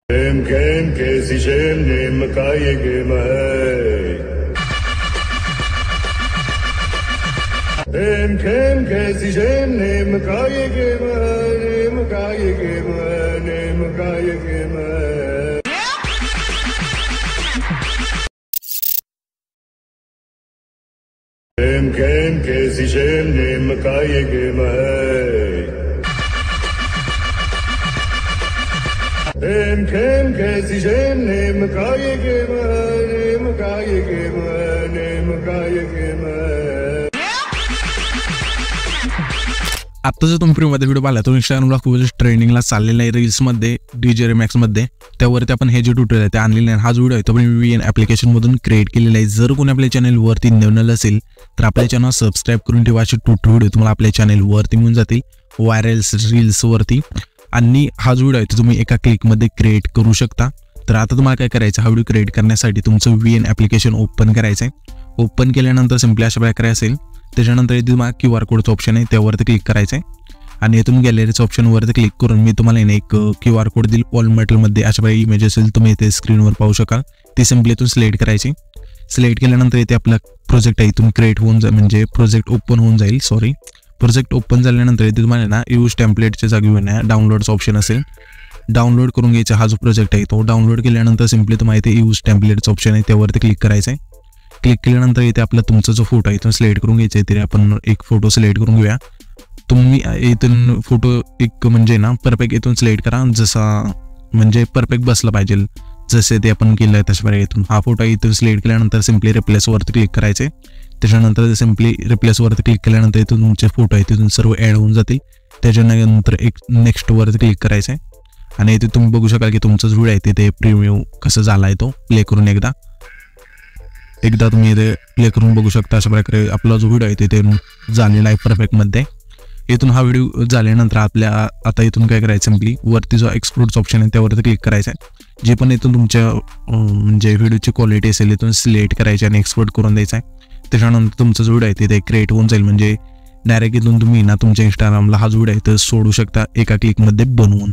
Game कैसी शेम name का ये गेम है। गेम कैसी शेम नेम का ये गेम है। नेम का ये गेम है। नेम का ये गेम है। गेम कैसी शेम नेम का ये गेम है। गेम कैसी शेम नेम का ये गेम है। नेम का ये गेम है। नेम का ये गेम है। आता जर तुम्ही प्रीमध्ये व्हिडिओ पाहिला तो इंस्टाग्रामला खूपच ट्रेंडिंगला चाललेला आहे रील्समध्ये डीजे रिमॅक्समध्ये त्यावरती आपण हे जे ट्युटोरियल आहे ते आणलेले आहे। हा जो व्हिडिओ आहे तो आपण VN ॲप्लिकेशनमधून क्रिएट केलेला आहे। जर कोणी आपल्या चॅनलवरती नवीन असेल तर आपल्या चॅनल सबस्क्राइब करून ठेवा। असे ट्युटोरियल व्हिडिओ तुम्हाला आपल्या चॅनलवरती मिळून जातील व्हायरल्स रील्सवरती आणि हा जो व्हिडिओ आहे तो तुम्ही एका क्लिकमध्ये क्रिएट करू शकता। तर आता तुम्हाला काय करायचं हा व्हिडिओ क्रिएट करण्यासाठी तुमचं VN ॲप्लिकेशन ओपन करायचं आहे। ओपन केल्यानंतर सिंपली अशा प्रकारे असेल त्याच्यानंतर इथे तुम्हाला QR कोडचं ऑप्शन आहे त्यावरती क्लिक करायचं आहे आणि इथून गॅलरीचं ऑप्शनवरती क्लिक करून मी तुम्हाला एक QR कोड दिल ऑल मेटलमध्ये अशा प्रकारे इमेज असेल तुम्ही इथे स्क्रीनवर पाहू शकाल। ती सिंपली इथून सिलेक्ट करायची। सिलेक्ट केल्यानंतर इथे आपला प्रोजेक्ट आहे इथून क्रिएट होऊन म्हणजे प्रोजेक्ट ओपन होऊन जाईल। प्रोजेक्ट ओपन झाल्यानंतर इथे तुम्हाला ना यूज टेम्पलेटच्या जागी ना डाउनलोडचं ऑप्शन असेल डाउनलोड करून घ्यायचा। हा जो प्रोजेक्ट आहे तो डाउनलोड केल्यानंतर सिंपली तुम्हाला इथे यूज टेम्पलेटचं ऑप्शन आहे त्यावरती क्लिक करायचं आहे। क्लिक केल्यानंतर इथे आपला तुमचा जो फोटो आहे इथून सिलेक्ट करून घ्यायचा आहे। तरी आपण एक फोटो सिलेक्ट करून घेऊया। तुम्ही इथून फोटो एक म्हणजे ना परफेक्ट इथून सिलेक्ट करा जसा म्हणजे परफेक्ट बसला पाहिजे जसे ते आपण केलं आहे तशा प्रकारे इथून हा फोटो इथून सिलेक्ट केल्यानंतर सिंपली रिप्लेसवरती क्लिक करायचे। त्याच्यानंतर सिंपली रिप्लेसवरती क्लिक केल्यानंतर इथून तुमचे फोटो आहे तिथून सर्व ॲड होऊन जातील। त्याच्यानंतर एक नेक्स्टवरती क्लिक करायचं आहे आणि इथे तुम्ही बघू शकाल की तुमचा जो व्हिडिओ आहे तिथे प्रीव्ह्यू कसं झाला आहे तो प्ले करून एकदा तुम्ही इथे प्ले करून बघू शकता। अशा प्रकारे आपला जो व्हिडिओ आहे तिथे झालेला आहे परफेक्टमध्ये। इथून हा व्हिडिओ झाल्यानंतर आपल्या आता इथून काय करायचं सिंपली वरती जो एक्सपोर्टचा ऑप्शन आहे त्यावरती क्लिक करायचं आहे। जे पण इथून तुमच्या म्हणजे व्हिडिओची क्वालिटी असेल इथून सिलेक्ट करायची आणि एक्सपोर्ट करून द्यायचा आहे। त्याच्यानंतर तुमचा जो व्हिडिओ आहे तिथे क्रिएट होऊन जाईल म्हणजे डायरेक्ट इथून तुम्ही ना तुमच्या इंस्टाग्रामला हा जो व्हिडिओ आहे तो सोडू शकता एका क्लिकमध्ये बनवून।